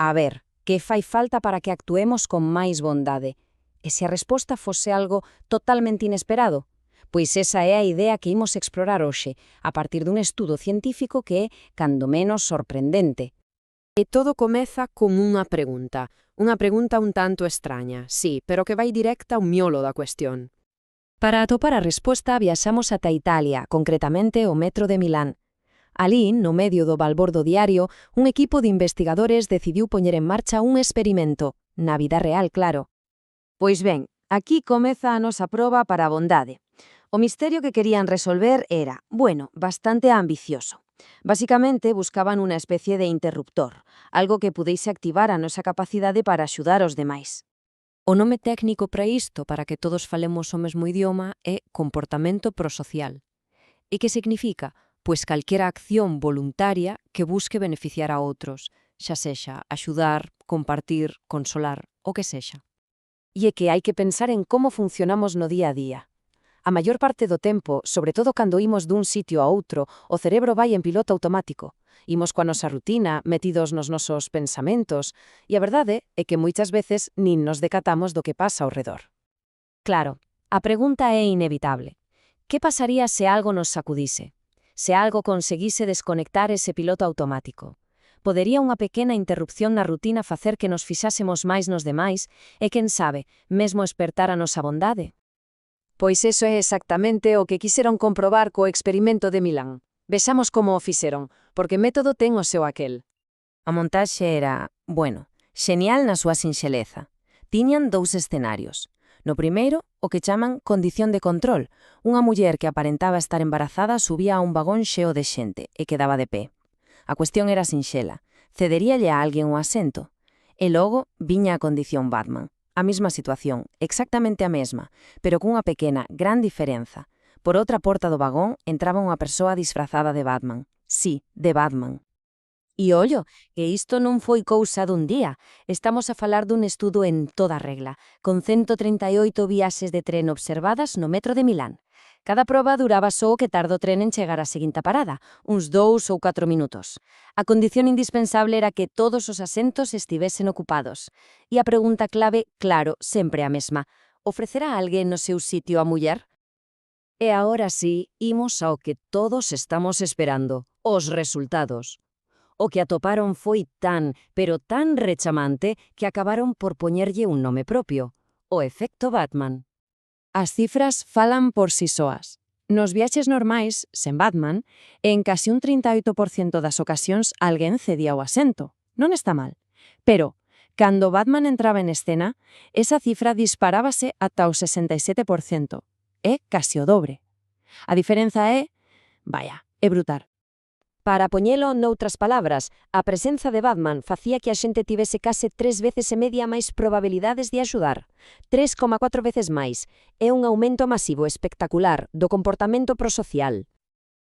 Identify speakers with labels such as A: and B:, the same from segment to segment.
A: A ver, que fai falta para que actuemos con máis bondade? E se a resposta fose algo totalmente inesperado? Pois esa é a idea que imos explorar hoxe, a partir dun estudo científico que é, cando menos, sorprendente.
B: E todo comeza con unha pregunta un tanto extraña, sí, pero que vai directa ao miolo da cuestión.
A: Para atopar a resposta, viaxamos ata Italia, concretamente o metro de Milán. Alí, no medio do balbordo diario, un equipo de investigadores decidiu poñer en marcha un experimento, na vida real, claro. Pois ben, aquí comeza a nosa proba para a bondade. O misterio que querían resolver era, bastante ambicioso. Basicamente, buscaban unha especie de interruptor, algo que pudeise activar a nosa capacidade para axudar aos demais.
B: O nome técnico para isto, para que todos falemos o mesmo idioma, é comportamento prosocial. E que significa? Pois calquera acción voluntaria que busque beneficiar a outros, xa sexa axudar, compartir, consolar, o que sexa.
A: E é que hai que pensar en como funcionamos no día a día. A maior parte do tempo, sobre todo cando imos dun sitio a outro, o cerebro vai en piloto automático. Imos coa nosa rutina, metidos nos nosos pensamentos, e a verdade é que moitas veces nin nos decatamos do que pasa ao redor. Claro, a pregunta é inevitable. Que pasaría se algo nos sacudise? Se algo conseguise desconectar ese piloto automático? Podería unha pequena interrupción na rutina facer que nos fixásemos máis nos demais e, quen sabe, mesmo espertar a nosa bondade? Pois iso é exactamente o que quixeron comprobar co experimento de Milán. Vexamos como o fixeron, porque método ten o seu aquel. A montaxe era, xenial na súa sinxeleza. Tiñan dous escenarios. No primeiro, o que chaman condición de control. Unha muller que aparentaba estar embarazada subía a un vagón xeo de xente e quedaba de pé. A cuestión era sinxela. Cederíalle a alguén o asento? E logo viña a condición Batman. A mesma situación, exactamente a mesma, pero cunha pequena, gran diferenza. Por outra porta do vagón entraba unha persoa disfrazada de Batman. Sí, de Batman. E ollo, que isto non foi cousa dun día. Estamos a falar dun estudo en toda regla, con 138 viaxes de tren observadas no metro de Milán. Cada proba duraba só o que tarda o tren en chegar á seguinte parada, uns 2 ou 4 minutos. A condición indispensable era que todos os asentos estivesen ocupados. E a pregunta clave, claro, sempre a mesma. Ofrecerá alguén no seu sitio a muller? E agora sí, imos ao que todos estamos esperando, os resultados. O que atoparon foi tan, pero tan rechamante que acabaron por poñerlle un nome propio, o efecto Batman. As cifras falan por si soas. Nos viaxes normais, sen Batman, en casi un 38% das ocasións alguén cedía o asento. Non está mal. Pero, cando Batman entraba en escena, esa cifra disparábase ata o 67%. É casi o dobre. A diferenza é, é brutal. Para poñelo noutras palabras, a presenza de Batman facía que a xente tivese case 3 veces e media máis probabilidades de axudar. 3,4 veces máis. É un aumento masivo espectacular do comportamento prosocial.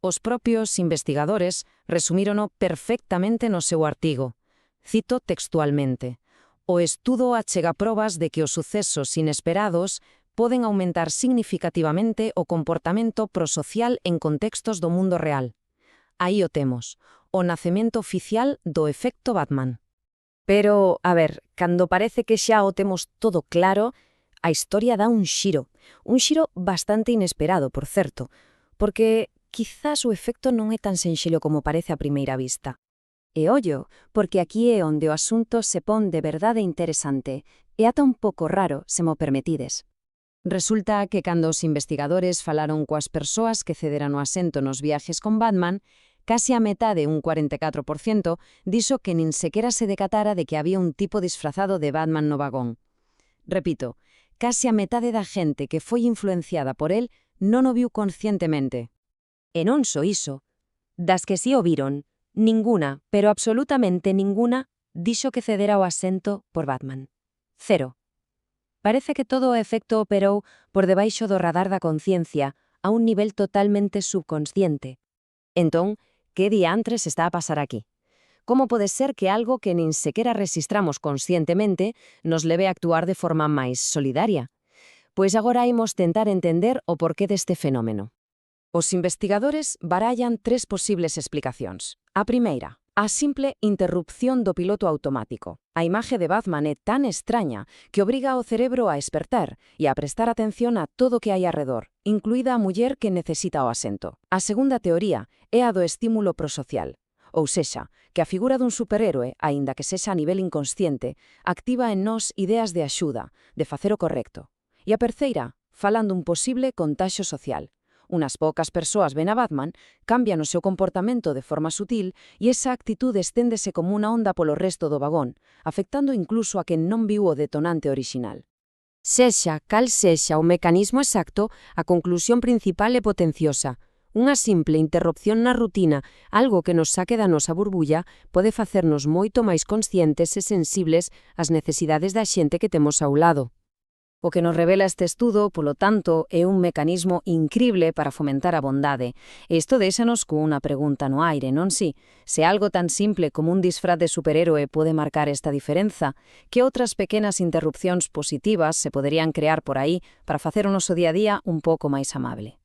A: Os propios investigadores resumírono perfectamente no seu artigo. Cito textualmente. O estudo achega probas de que os sucesos inesperados poden aumentar significativamente o comportamento prosocial en contextos do mundo real. Aí o temos, o nacemento oficial do efecto Batman. Pero, cando parece que xa o temos todo claro, a historia dá un xiro bastante inesperado, por certo, porque quizás o efecto non é tan senxelo como parece a primeira vista. E ollo, porque aquí é onde o asunto se pon de verdade interesante, e ata un pouco raro, se mo permitides. Resulta que cando os investigadores falaron coas persoas que cederan o asento nos viaxes con Batman, casi a metade, un 44%, dixo que nin sequera se decatara de que había un tipo disfrazado de Batman no vagón. Repito, casi a metade da xente que foi influenciada por el non o viu conscientemente. E non só iso. Das que si o viron, ninguna, pero absolutamente ninguna, dixo que cedera o asento por Batman. Cero. Parece que todo o efecto operou por debaixo do radar da conciencia a un nivel totalmente subconsciente. Entón, que diantres está a pasar aquí? Como pode ser que algo que nin sequera rexistramos conscientemente nos leve a actuar de forma máis solidaria? Pois agora imos tentar entender o porqué deste fenómeno. Os investigadores barallan 3 posibles explicacións. A primeira, A simple interrupción do piloto automático. A imaxe de Batman é tan extraña que obriga ao cerebro a espertar e a prestar atención a todo o que hai arredor, incluída a muller que necesita o asento. A segunda teoría é a do estímulo prosocial. Ou sexa, que a figura dun superhéroe, aínda que sexa a nivel inconsciente, activa en nós ideas de axuda, de facer o correcto. E a terceira, falando un posible contaxio social. Unas poucas persoas ven a Batman, cambian o seu comportamento de forma sutil e esa actitude esténdese como unha onda polo resto do vagón, afectando incluso a quen non viu o detonante orixinal.
B: Sexa cal sexa o mecanismo exacto, a conclusión principal é potenciosa. Unha simple interrupción na rutina, algo que nos saque da nosa burbulla, pode facernos moito máis conscientes e sensibles ás necesidades da xente que temos ao lado.
A: O que nos revela este estudo, polo tanto, é un mecanismo incrible para fomentar a bondade. E isto déixanos cunha pregunta no aire, non si? Se algo tan simple como un disfraz de superhéroe pode marcar esta diferenza, que outras pequenas interrupcións positivas se poderían crear por aí para facer o noso día a día un pouco máis amable?